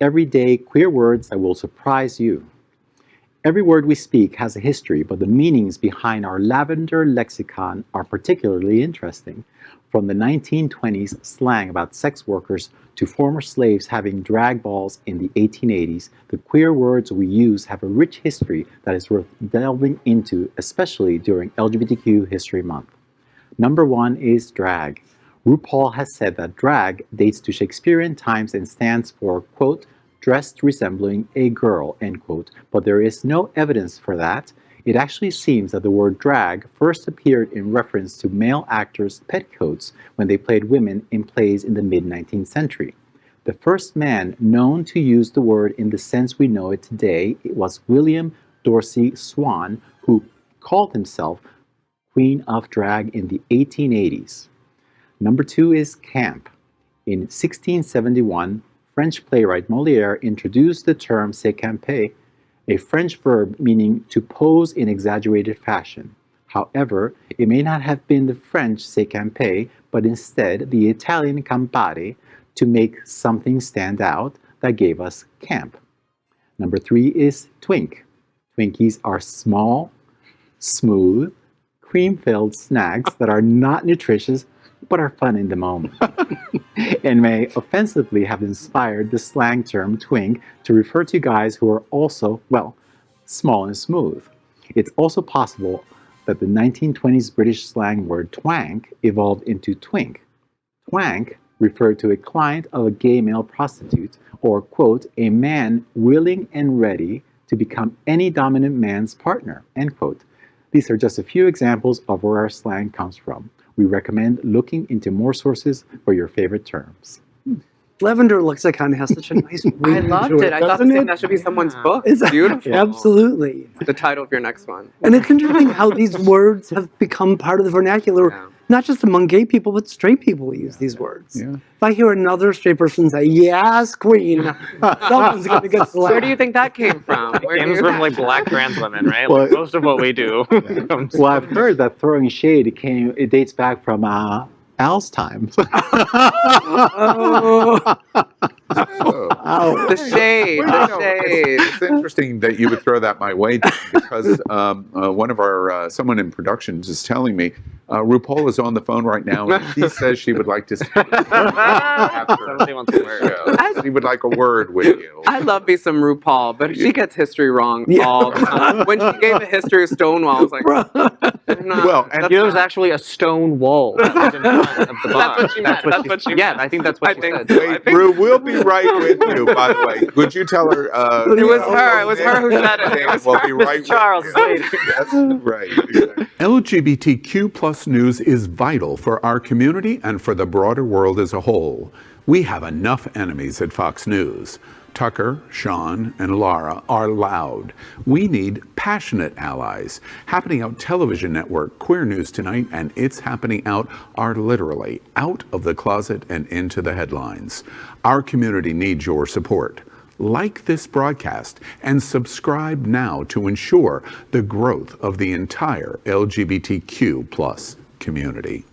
everyday queer words that will surprise you. Every word we speak has a history, but the meanings behind our lavender lexicon are particularly interesting. From the 1920s slang about sex workers to former slaves having drag balls in the 1880s, the queer words we use have a rich history that is worth delving into, especially during LGBTQ History Month. Number 1 is drag. RuPaul has said that drag dates to Shakespearian times and stands for, quote, dressed resembling a girl, end quote, but there is no evidence for that. It actually seems that the word drag first appeared in reference to male actors' petticoats when they played women in plays in the mid-19th century. The first man known to use the word in the sense we know it today was William Dorsey Swann, who called himself Queen of Drag in the 1880s. Number 2 is camp. In 1671, French playwright Molière introduced the term se camper, a French verb meaning to pose in exaggerated fashion. However, it may not have been the French se camper, but instead the Italian campare, to make something stand out, that gave us camp. Number 3 is twink. Twinkies are small, smooth, cream-filled snacks that are not nutritious but are fun in the moment, and may offensively have inspired the slang term twink to refer to guys who are also, well, small and smooth. It's also possible that the 1920s British slang word twank evolved into twink. Twank referred to a client of a gay male prostitute, or, quote, a man willing and ready to become any dominant man's partner, end quote. These are just a few examples of where our slang comes from. We recommend looking into more sources for your favorite terms. Lavender lexicon has such a nice read. I loved it. I thought that should be someone's book. It's beautiful. Absolutely. The title of your next one. And it's interesting how these words have become part of the vernacular, not just among gay people, but straight people use these words. Yeah. If I hear another straight person say, yes, queen, someone's going to get slapped. Where do you think that came from? It comes from like black trans women, right? Well, like most of what we do. Well, I've heard that throwing shade, it dates back from Al's time. Oh. The shade, Well, the shade. It's interesting that you would throw that my way, because one of our someone in productions is telling me RuPaul is on the phone right now, and she says she would like to speak after Somebody wants a word. she would like a word with you. I love me some RuPaul, but she gets history wrong all the time. When she gave a history of Stonewall, I was like, no, Well, and There was actually a stone wall that was in front of the bar. That's what she meant. That's what she meant. Yeah, I think that's what she said. wait, Ru, we'll be right with you, by the way. Would you tell her? It was her. It was her who said it. It was We'll be right with Charles, you. wait. That's right. LGBTQ plus news is vital for our community and for the broader world as a whole. We have enough enemies at Fox News. Tucker, Sean, and Laura are loud. We need passionate allies. Happening Out television network, Queer News Tonight, and It's Happening Out are literally out of the closet and into the headlines. Our community needs your support. Like this broadcast and subscribe now to ensure the growth of the entire LGBTQ plus community.